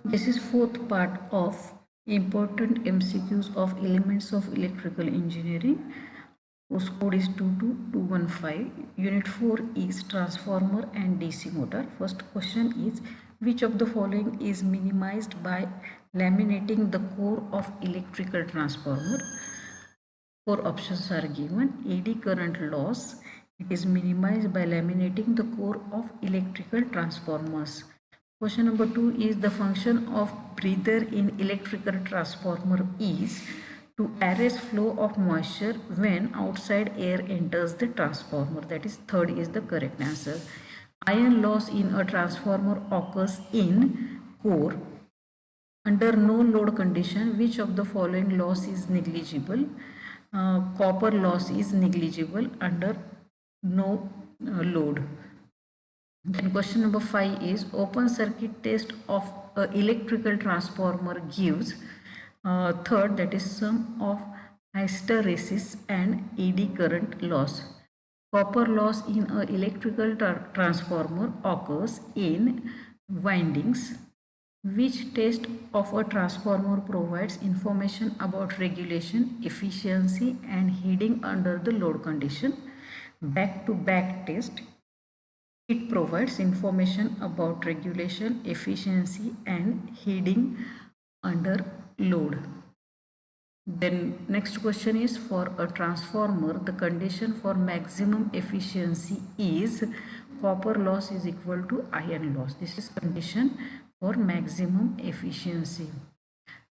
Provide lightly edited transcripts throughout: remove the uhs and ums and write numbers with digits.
This is fourth part of important MCQs of elements of electrical engineering, whose code is 22215. Unit 4 is transformer and DC motor. First question is, which of the following is minimized by laminating the core of electrical transformer? Four options are given. AD current loss. It is minimized by laminating the core of electrical transformers. Question number 2 is, the function of breather in electrical transformer is to arrest flow of moisture when outside air enters the transformer. That is, third is the correct answer. Iron loss in a transformer occurs in core under no load condition. Which of the following loss is negligible? Copper loss is negligible under no load. Then question number 5 is, open circuit test of a electrical transformer gives third, that is sum of hysteresis and eddy current loss. Copper loss in a electrical transformer occurs in windings. Which test of a transformer provides information about regulation, efficiency and heating under the load condition? Back-to-back test. It provides information about regulation, efficiency and heating under load. Then next question is, for a transformer, the condition for maximum efficiency is copper loss is equal to iron loss. This is condition for maximum efficiency.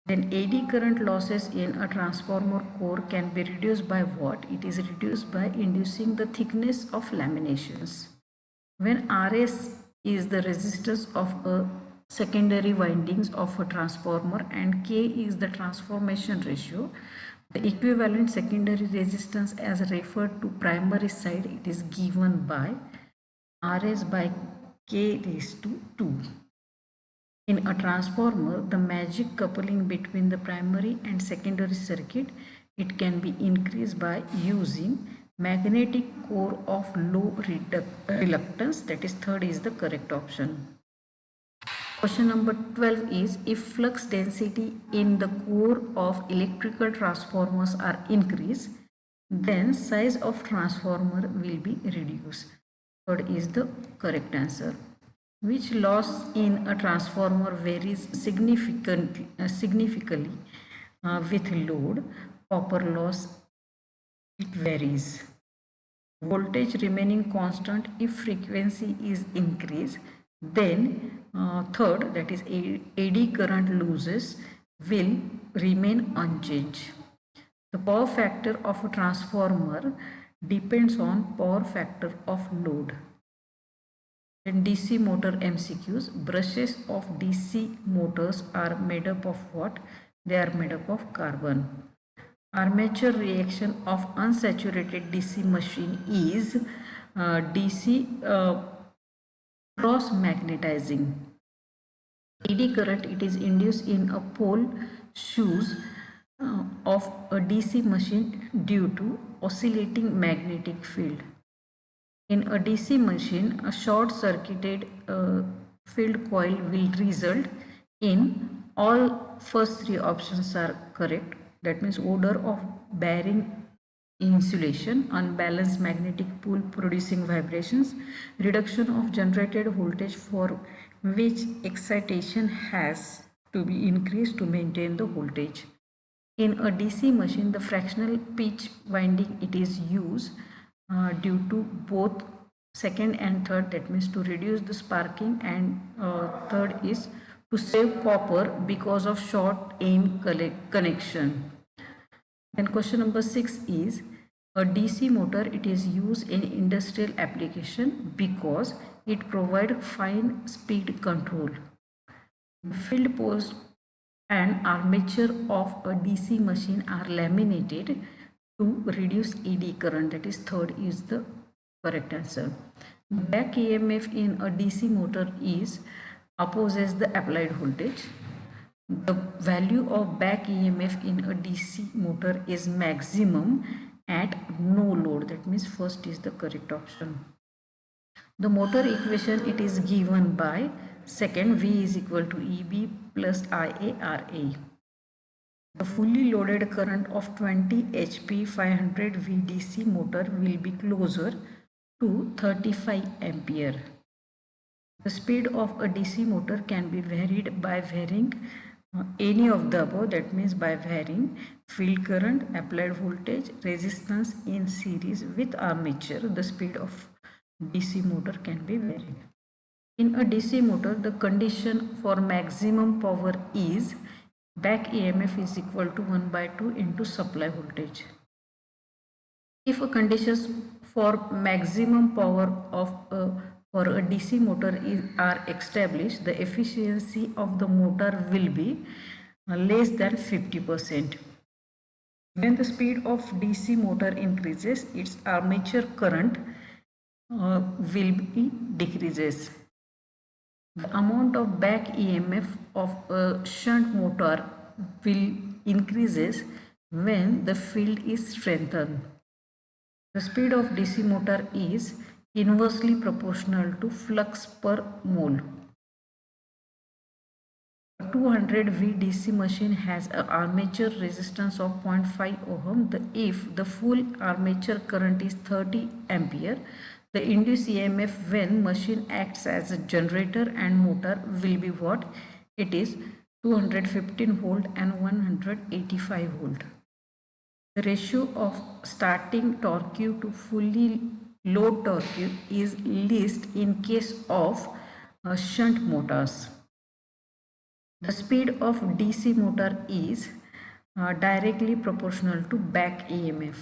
Then AD current losses in a transformer core can be reduced by what? It is reduced by inducing the thickness of laminations. When RS is the resistance of a secondary windings of a transformer and K is the transformation ratio, the equivalent secondary resistance as referred to primary side, it is given by RS by K raised to 2. In a transformer, the magic coupling between the primary and secondary circuit, it can be increased by using magnetic core of low reluctance. That is, third is the correct option. Question number 12 is, if flux density in the core of electrical transformers are increased, then size of transformer will be reduced. Third is the correct answer. Which loss in a transformer varies significantly with load? Copper loss, it varies. Voltage remaining constant if frequency is increased. Then third, that is AD current losses will remain unchanged. The power factor of a transformer depends on power factor of load. Then DC motor MCQs. Brushes of DC motors are made up of what? They are made up of carbon. Armature reaction of unsaturated DC machine is DC cross magnetizing. AD current, it is induced in a pole shoes of a DC machine due to oscillating magnetic field. In a DC machine, a short-circuited field coil will result in all first three options are correct. That means odor of bearing insulation, unbalanced magnetic pole producing vibrations, reduction of generated voltage for which excitation has to be increased to maintain the voltage. In a DC machine, the fractional pitch winding, it is used due to both second and third, that means to reduce the sparking, and third is to save copper because of short end connection. Then question number 6 is, a DC motor, it is used in industrial application because it provides fine speed control. Field post and armature of a DC machine are laminated to reduce ED current. That is, third is the correct answer. Back EMF in a DC motor is opposes the applied voltage. The value of back EMF in a DC motor is maximum at no load. That means first is the correct option. The motor equation, it is given by second, V is equal to EB plus IARA. The fully loaded current of 20 HP 500 VDC motor will be closer to 35 ampere. The speed of a DC motor can be varied by varying any of the above, that means by varying field current, applied voltage, resistance in series with armature. The speed of DC motor can be varied. In a DC motor, the condition for maximum power is back EMF is equal to 1 by 2 into supply voltage. If a conditions for maximum power of for a DC motor are established, the efficiency of the motor will be less than 50%. When the speed of DC motor increases, its armature current will be decreases. The amount of back EMF of a shunt motor will increases when the field is strengthened. The speed of DC motor is inversely proportional to flux per mole. A 200 V DC machine has an armature resistance of 0.5 ohm. If the full armature current is 30 ampere, the induced EMF when machine acts as a generator and motor will be what? It is 215 volt and 185 volt. The ratio of starting torque to fully load torque is least in case of shunt motors. The speed of DC motor is directly proportional to back EMF.